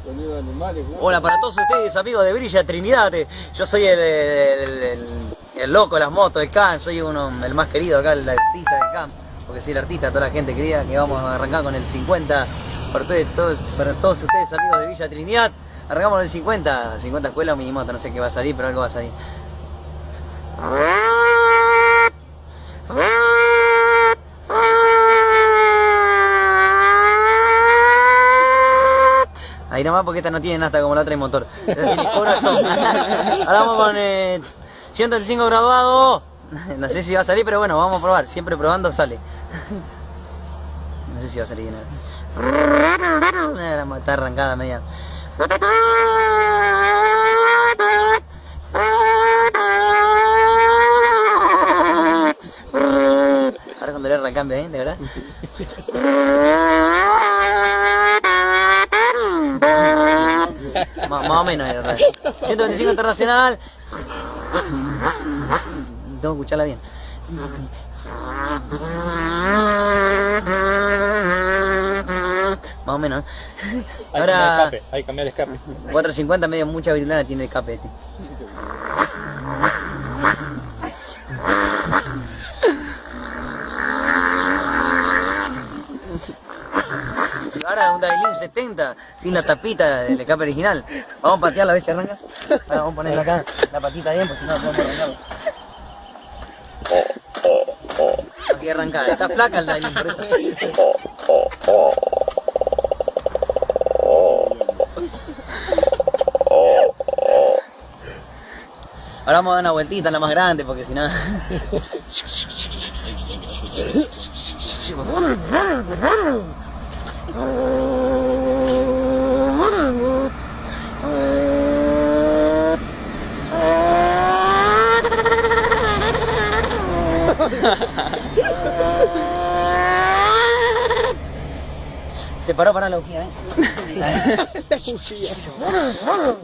sonido de animales. Hola para todos ustedes, amigos de Villa Trinidad. Yo soy el loco de las motos de Can, soy el más querido acá, el artista del camp, porque soy el artista, toda la gente querida, que vamos a arrancar con el 50. Para todos ustedes, amigos de Villa Trinidad, arrancamos con el 50 escuela o minimoto, no sé qué va a salir, pero algo va a salir. Ahí nomás porque esta no tiene nada como la otra y motor. Esta tiene corazón. Ahora vamos con 105 graduado. No sé si va a salir, pero bueno, vamos a probar. Siempre probando sale. No sé si va a salir bien. Está arrancada media. Ahora cuando le arrancan bien, de verdad. Más o menos, era 125 internacional. Tengo que escucharla bien. Más o menos. Ahora, hay que cambiar el escape. 450 medio mucha virulana tiene el escape este. Ahora un Dailin 70 sin la tapita del escape original. Vamos a patearla a ver si arranca. Ahora vamos a ponerla acá, la patita bien, pues si no podemos arrancarla. Aquí arrancada, está flaca el Dailin, por eso. Ahora vamos a dar una vueltita en la más grande porque si no. Se paró para la bujía, ¿eh? La bujía. Bueno.